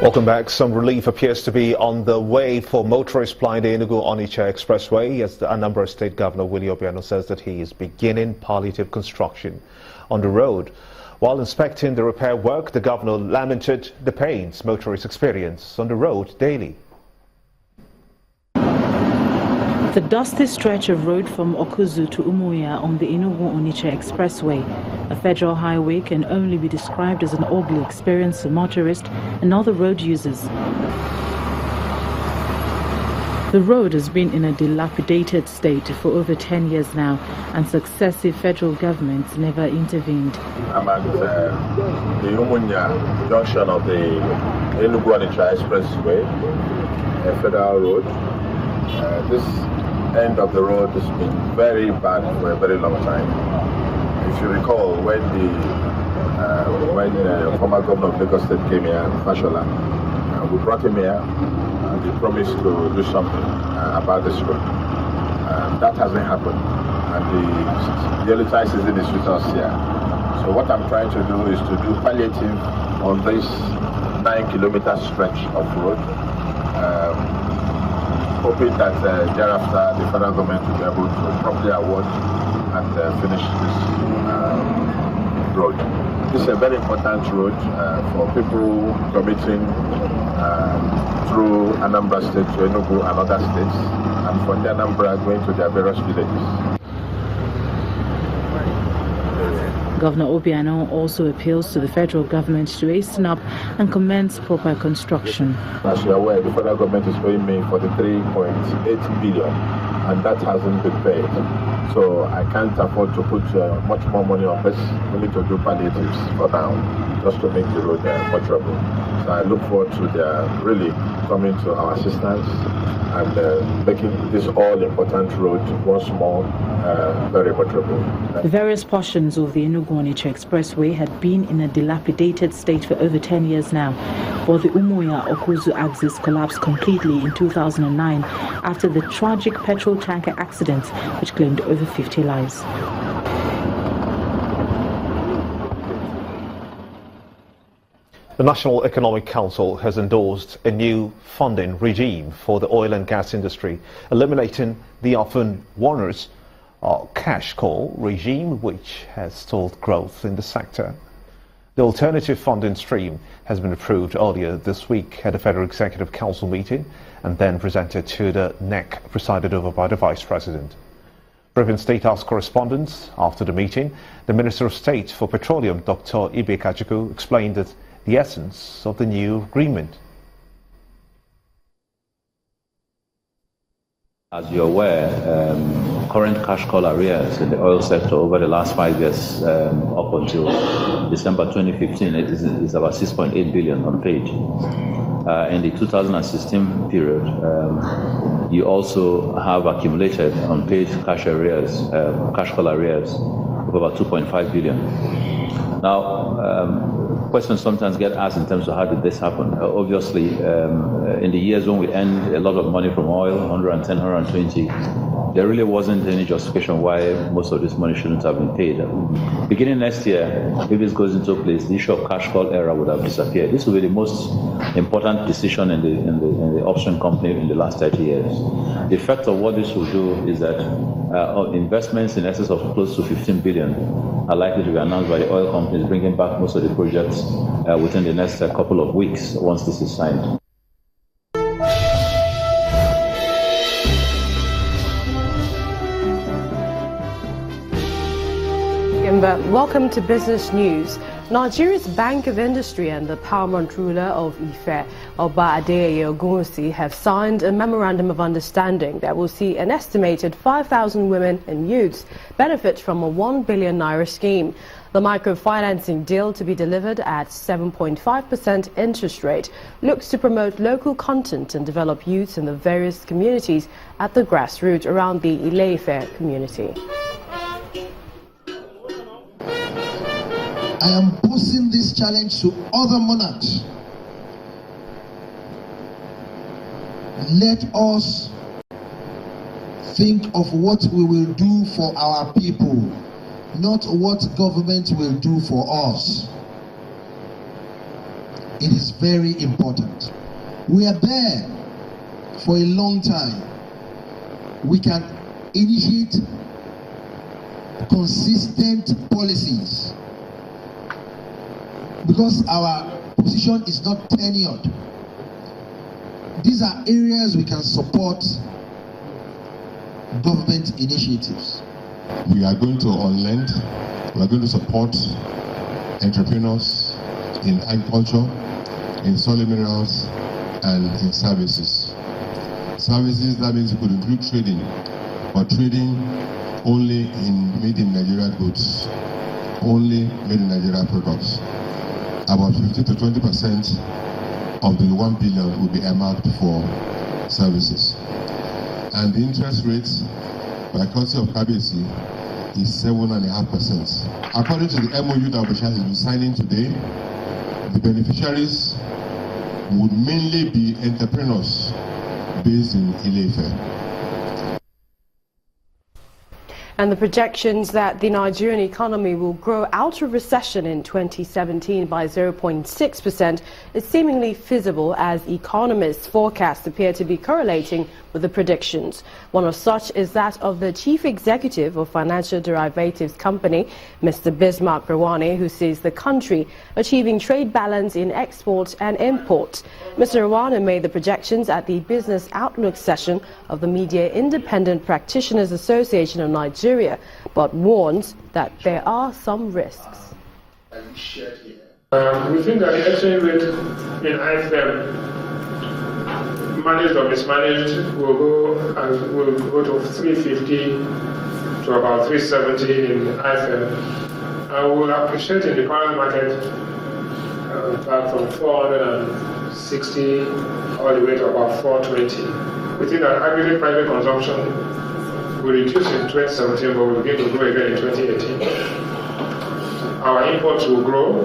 Welcome back. Some relief appears to be on the way for motorists plying the Enugu-Onitsha Expressway, as the Anambra State Governor Willie Obiano says that he is beginning palliative construction on the road. While inspecting the repair work, the governor lamented the pains motorists experience on the road daily. The dusty stretch of road from Okuzu to Umuya on the Enugu-Onitsha Expressway, a federal highway, can only be described as an ugly experience for motorists and other road users. The road has been in a dilapidated state for over 10 years now, and successive federal governments never intervened. I'm at the Umuya junction of the Enugu-Onitsha Expressway, a federal road. This end of the road has been very bad for a very long time. If you recall, when the former governor of Lagos State came here, Fashola, we brought him here and he promised to do something about this road. That hasn't happened, and the early tie season is with us here. So what I'm trying to do is to do palliative on this 9-kilometer stretch of road. Hoping that thereafter the federal government will be able to properly award and finish this road. This is a very important road for people commuting through Anambra State to Enugu and other states, and from the Anambra going to their various villages. Governor Obiano also appeals to the federal government to hasten up and commence proper construction. As you are aware, the federal government is paying me $43.8 billion, and that hasn't been paid. So I can't afford to put much more money on this. We need to do palliatives for now, just to make the road motorable. So I look forward to their really coming to our assistance and making this all-important road once more very motorable. The various portions of the Enugu-Onitsha Expressway had been in a dilapidated state for over 10 years now, while the Umuya-Okuzu axis collapsed completely in 2009 after the tragic petrol tanker accident which claimed over 50 lives. The National Economic Council has endorsed a new funding regime for the oil and gas industry, eliminating the often warner's cash call regime, which has stalled growth in the sector. The alternative funding stream has been approved earlier this week at the Federal Executive Council meeting and then presented to the NEC, presided over by the Vice President. Briefing State House correspondents after the meeting, the Minister of State for Petroleum, Dr. Ibe Kajuku, explained that the essence of the new agreement. As you're aware, current cash call arrears in the oil sector over the last 5 years, up until December 2015, it is about 6.8 billion unpaid. In the 2016 period, you also have accumulated unpaid cash arrears, cash call arrears of about 2.5 billion. Now, questions sometimes get asked in terms of how did this happen. Obviously, in the years when we earned a lot of money from oil, 110, 120, there really wasn't any justification why most of this money shouldn't have been paid. Beginning next year, if this goes into place, the issue of cash call error would have disappeared. This will be the most important decision in the upstream company in the last 30 years. The effect of what this will do is that investments in excess of close to 15 billion are likely to be announced by the oil companies, bringing back most of the projects within the next couple of weeks once this is signed. Welcome to Business News. Nigeria's Bank of Industry and the paramount ruler of Ife, Oba Adeyeye Ogunwusi, have signed a memorandum of understanding that will see an estimated 5,000 women and youths benefit from a 1 billion naira scheme. The microfinancing deal, to be delivered at 7.5% interest rate, looks to promote local content and develop youths in the various communities at the grassroots around the Ile-Ife community. I am posing this challenge to other monarchs. Let us think of what we will do for our people, not what government will do for us. It is very important. We are there for a long time. We can initiate consistent policies because our position is not tenured. These are areas we can support government initiatives. We are going to on-lend, we are going to support entrepreneurs in agriculture, in solid minerals, and in services. Services, that means it could include trading, but trading only in made in Nigeria goods, only made in Nigeria products. About 50 to 20% of the 1 billion will be earmarked for services. And the interest rate by courtesy of KBC is 7.5%. According to the MOU that Bashar is signing today, the beneficiaries would mainly be entrepreneurs based in Ile-Ife. And the projections that the Nigerian economy will grow out of recession in 2017 by 0.6% is seemingly feasible as economists' forecasts appear to be correlating with the predictions. One of such is that of the chief executive of financial derivatives company, Mr. Bismarck Rawani, who sees the country achieving trade balance in export and import. Mr. Rawani made the projections at the Business Outlook session of the Media Independent Practitioners Association of Nigeria, but warns that there are some risks. We think that the exchange rate in IFM, managed or mismanaged, will go to 350 to about 370 in IFM. I will appreciate in the current market back from 460 all the way to about 420. We think that aggregate private consumption will reduce in 2017, but will begin to grow again in 2018. Our imports will grow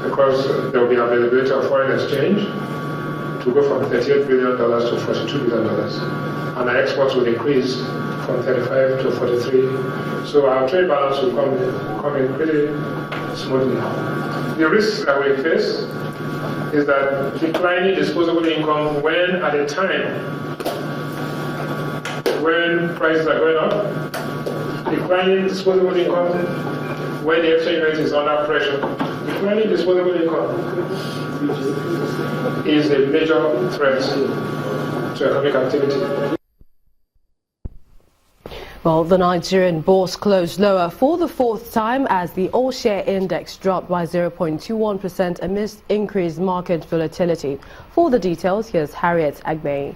because there will be availability of foreign exchange to go from $38 billion to $42 billion. And our exports will increase from 35 to 43. So our trade balance will come in pretty smoothly. The risks that we face is that declining disposable income when at a time when prices are going up, declining disposable income when the exchange rate is under pressure. Declining disposable income is a major threat to economic activity. Well, the Nigerian bourse closed lower for the fourth time as the all-share index dropped by 0.21% amidst increased market volatility. For the details, here's Harriet Agbey.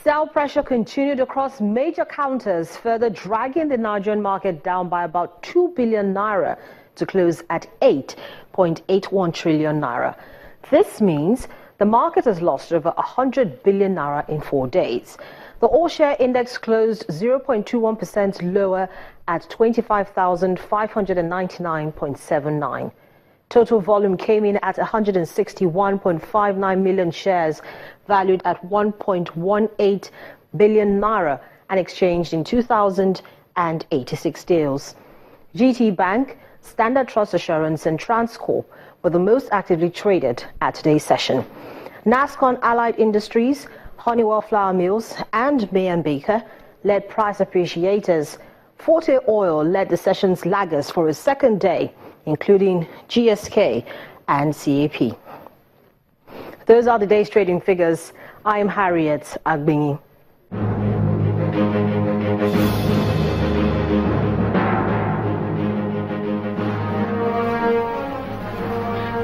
Sell pressure continued across major counters, further dragging the Nigerian market down by about 2 billion naira to close at 8.81 trillion naira. This means the market has lost over 100 billion naira in 4 days. The all-share index closed 0.21% lower at 25,599.79. Total volume came in at 161.59 million shares, valued at 1.18 billion naira and exchanged in 2,086 deals. GT Bank, Standard Trust Assurance and Transcorp were the most actively traded at today's session. NASCON Allied Industries, Honeywell Flour Mills and May & Baker led price appreciators. Forte Oil led the session's laggers for a second day, including GSK and CAP. Those are the day's trading figures. I am Harriet Agbinyi.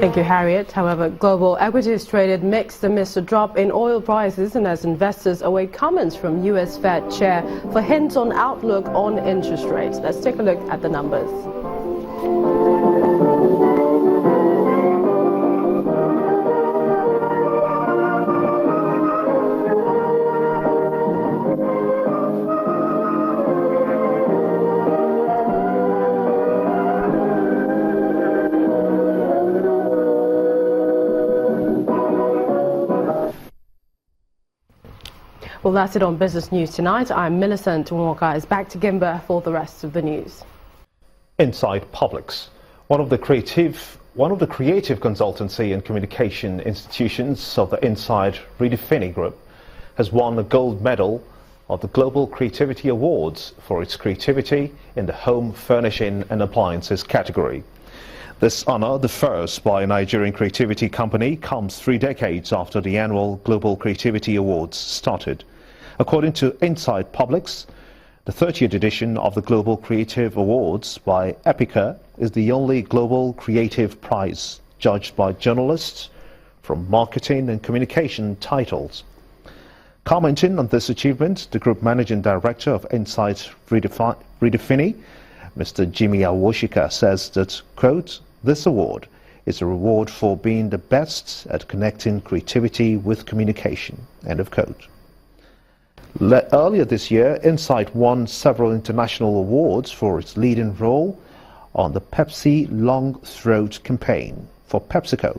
Thank you, Harriet. However, global equities traded mixed amidst a drop in oil prices and as investors await comments from U.S. Fed Chair for hints on outlook on interest rates. Let's take a look at the numbers. Well, that's it on Business News tonight. I'm Millicent Walker. Is back to Gimba for the rest of the news. Inside Publics, one of the creative consultancy and communication institutions of the Inside Redefini Group, has won a gold medal of the Global Creativity Awards for its creativity in the home furnishing and appliances category. This honor, the first by a Nigerian creativity company, comes 3 decades after the annual Global Creativity Awards started. According to Inside Publics, the 30th edition of the Global Creative Awards by Epica is the only global creative prize judged by journalists from marketing and communication titles. Commenting on this achievement, the Group Managing Director of Inside Redefini, Mr. Jimmy Awoshika, says that, quote, "This award is a reward for being the best at connecting creativity with communication," end of quote. Earlier this year, Insight won several international awards for its leading role on the Pepsi Long Throat campaign for PepsiCo.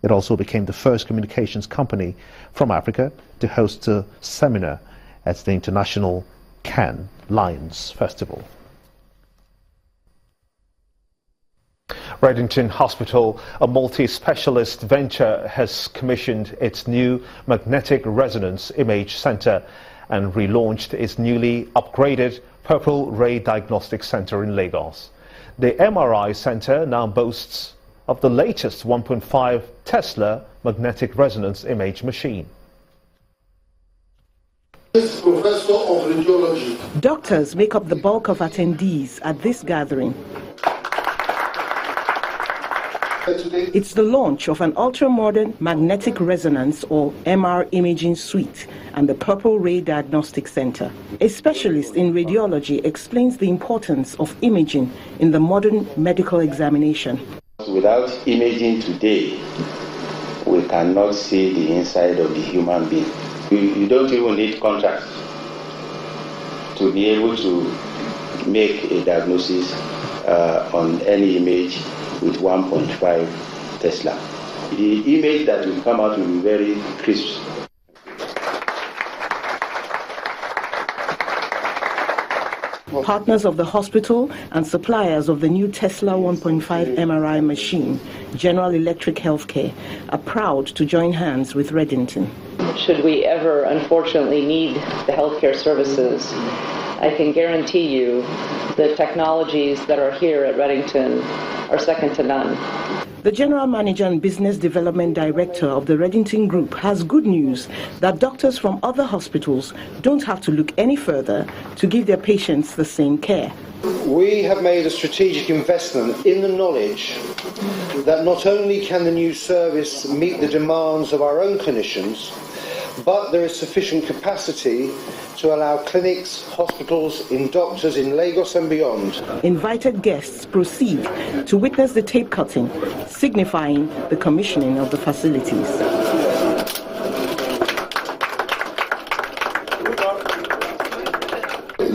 It also became the first communications company from Africa to host a seminar at the International Cannes Lions Festival. Reddington Hospital, a multi-specialist venture, has commissioned its new magnetic resonance image center and relaunched its newly upgraded Purple Ray Diagnostic Center in Lagos. The MRI center now boasts of the latest 1.5 Tesla magnetic resonance image machine. Professor of Radiology. Doctors make up the bulk of attendees at this gathering. It's the launch of an ultra-modern magnetic resonance or MR imaging suite and the Purple Ray Diagnostic Center. A specialist in radiology explains the importance of imaging in the modern medical examination. Without imaging today, we cannot see the inside of the human being. You don't even need contrast to be able to make a diagnosis on any image with 1.5 Tesla. The image that will come out will be very crisp. Partners of the hospital and suppliers of the new Tesla 1.5 MRI machine, General Electric Healthcare, are proud to join hands with Reddington. Should we ever, unfortunately, need the healthcare services, I can guarantee you the technologies that are here at Reddington are second to none. The General Manager and Business Development Director of the Reddington Group has good news that doctors from other hospitals don't have to look any further to give their patients the same care. We have made a strategic investment in the knowledge that not only can the new service meet the demands of our own clinicians, but there is sufficient capacity to allow clinics, hospitals, and doctors in Lagos and beyond. Invited guests proceed to witness the tape cutting, signifying the commissioning of the facilities.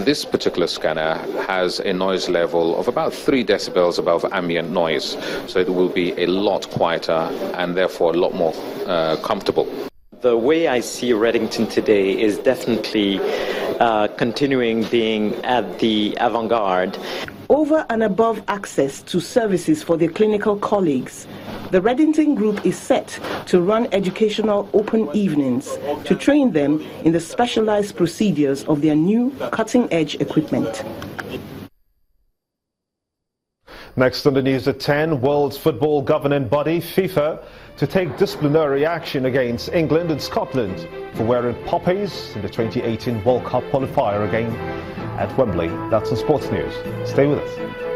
This particular scanner has a noise level of about 3 decibels above ambient noise, so it will be a lot quieter and therefore a lot more comfortable. The way I see Reddington today is definitely continuing being at the avant-garde. Over and above access to services for their clinical colleagues, the Reddington Group is set to run educational open evenings to train them in the specialized procedures of their new cutting-edge equipment. Next on the news at 10, World's football governing body, FIFA, to take disciplinary action against England and Scotland for wearing poppies in the 2018 World Cup qualifier again at Wembley. That's on Sports News. Stay with us.